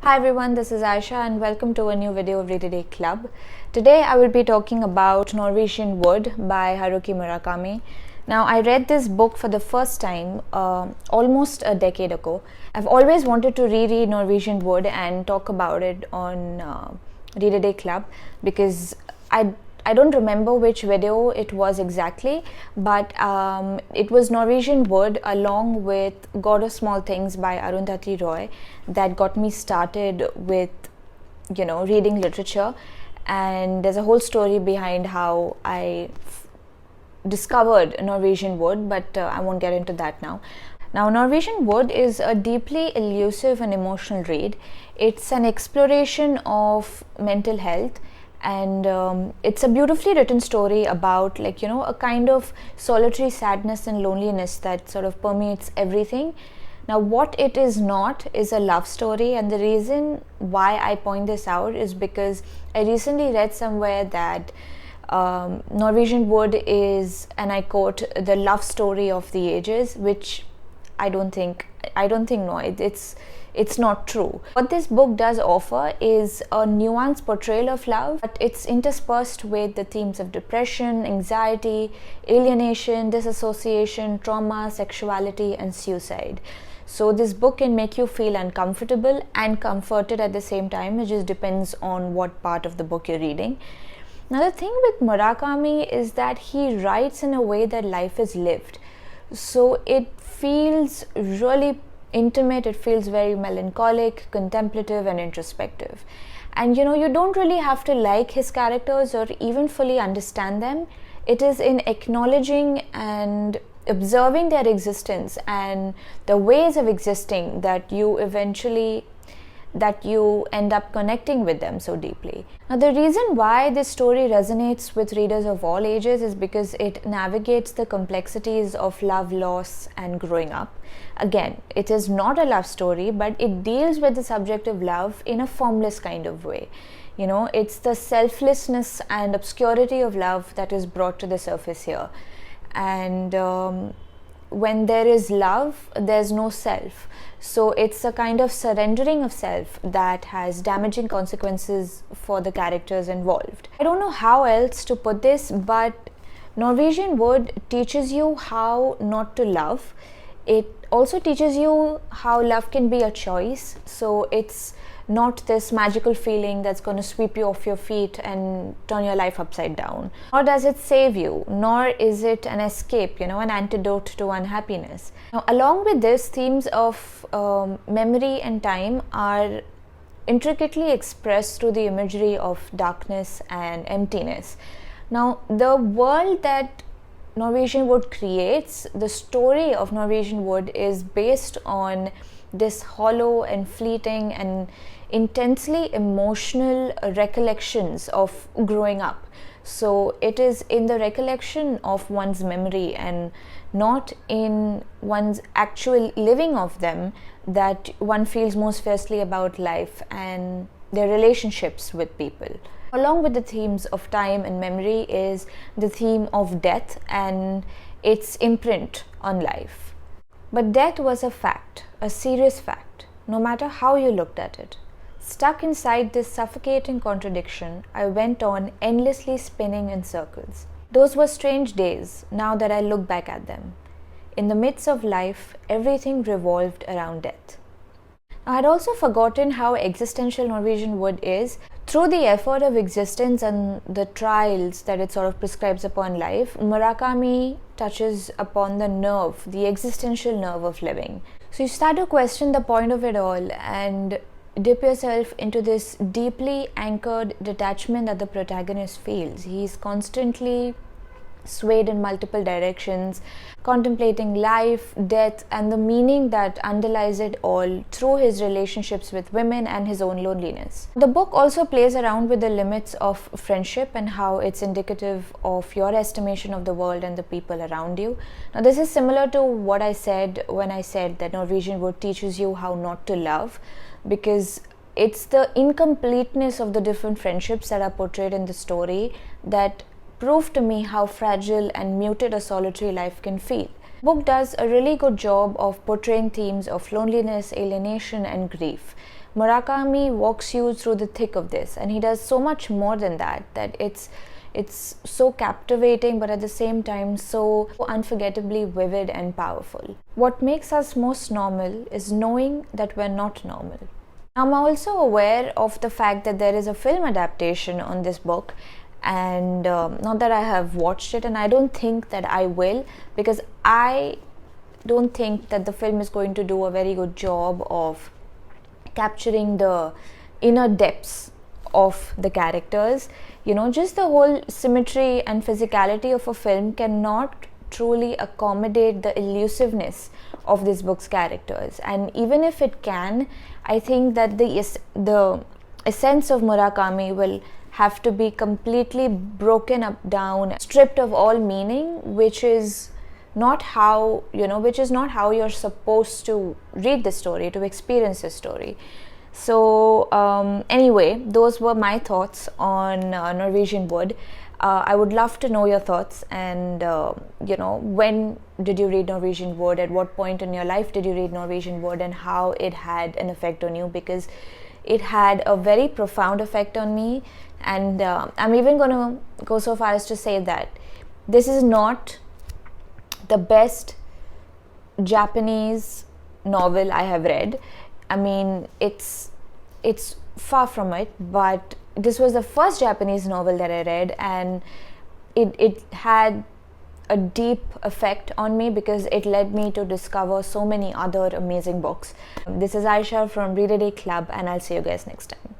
Hi everyone, this is Aisha and welcome to a new video of Read a Day Club. Today I will be talking about Norwegian Wood by Haruki Murakami. Now I read this book for the first time almost a decade ago. I've always wanted to reread Norwegian Wood and talk about it on Read a Day Club because I don't remember which video it was exactly, but it was Norwegian Wood along with God of Small Things by Arundhati Roy that got me started with, reading literature. And there's a whole story behind how I discovered Norwegian Wood, but I won't get into that now. Now, Norwegian Wood is a deeply elusive and emotional read. It's an exploration of mental health. And it's a beautifully written story about a kind of solitary sadness and loneliness that sort of permeates everything. Now what it is not is a love story, and the reason why I point this out is because I recently read somewhere that Norwegian Wood is, and I quote, the love story of the ages, which I don't think it's not true. What this book does offer is a nuanced portrayal of love, but it's interspersed with the themes of depression, anxiety, alienation, disassociation, trauma, sexuality, and suicide. So this book can make you feel uncomfortable and comforted at the same time. It just depends on what part of the book you're reading. Now the thing with Murakami is that he writes in a way that life is lived. So it feels really intimate, it feels very melancholic, contemplative, and introspective. And you don't really have to like his characters or even fully understand them. It is in acknowledging and observing their existence and the ways of existing that you end up connecting with them so deeply. Now the reason why this story resonates with readers of all ages is because it navigates the complexities of love, loss, and growing up. Again, it is not a love story, but it deals with the subject of love in a formless kind of way. It's the selflessness and obscurity of love that is brought to the surface here. And when there is love, there's no self. So it's a kind of surrendering of self that has damaging consequences for the characters involved. I don't know how else to put this, but Norwegian Wood teaches you how not to love. It also teaches you how love can be a choice. So it's not this magical feeling that's going to sweep you off your feet and turn your life upside down. Nor does it save you, nor is it an escape, an antidote to unhappiness. Now, along with this, themes of memory and time are intricately expressed through the imagery of darkness and emptiness. Now, the world that Norwegian Wood creates, the story of Norwegian Wood is based on this hollow and fleeting and intensely emotional recollections of growing up. So it is in the recollection of one's memory and not in one's actual living of them that one feels most fiercely about life and their relationships with people. Along with the themes of time and memory is the theme of death and its imprint on life. But death was a fact, a serious fact, no matter how you looked at it. Stuck inside this suffocating contradiction, I went on endlessly spinning in circles. Those were strange days, now that I look back at them. In the midst of life, everything revolved around death. I had also forgotten how existential Norwegian Wood is. Through the effort of existence and the trials that it sort of prescribes upon life, Murakami touches upon the existential nerve of living. So you start to question the point of it all and dip yourself into this deeply anchored detachment that the protagonist feels. He's constantly swayed in multiple directions, contemplating life, death, and the meaning that underlies it all through his relationships with women and his own loneliness. The book also plays around with the limits of friendship and how it's indicative of your estimation of the world and the people around you. Now, this is similar to what I said when I said that Norwegian Wood teaches you how not to love, because it's the incompleteness of the different friendships that are portrayed in the story that prove to me how fragile and muted a solitary life can feel. The book does a really good job of portraying themes of loneliness, alienation, and grief. Murakami walks you through the thick of this, and he does so much more than that, that it's so captivating, but at the same time so unforgettably vivid and powerful. What makes us most normal is knowing that we're not normal. I'm also aware of the fact that there is a film adaptation on this book, and not that I have watched it, and I don't think that I will, because I don't think that the film is going to do a very good job of capturing the inner depths of the characters. Just the whole symmetry and physicality of a film cannot truly accommodate the elusiveness of this book's characters. And even if it can, I think that the essence of Murakami will have to be completely broken up down, stripped of all meaning, which is not how you're supposed to read the story, to experience the story. So anyway, those were my thoughts on Norwegian Wood. I would love to know your thoughts, and when did you read Norwegian Wood? At what point in your life did you read Norwegian Wood, and how it had an effect on you? Because it had a very profound effect on me, and I'm even going to go so far as to say that this is not the best Japanese novel I have read. I mean, it's far from it, but this was the first Japanese novel that I read, and it had a deep effect on me because it led me to discover so many other amazing books. This is Aisha from Read a Day Club, and I'll see you guys next time.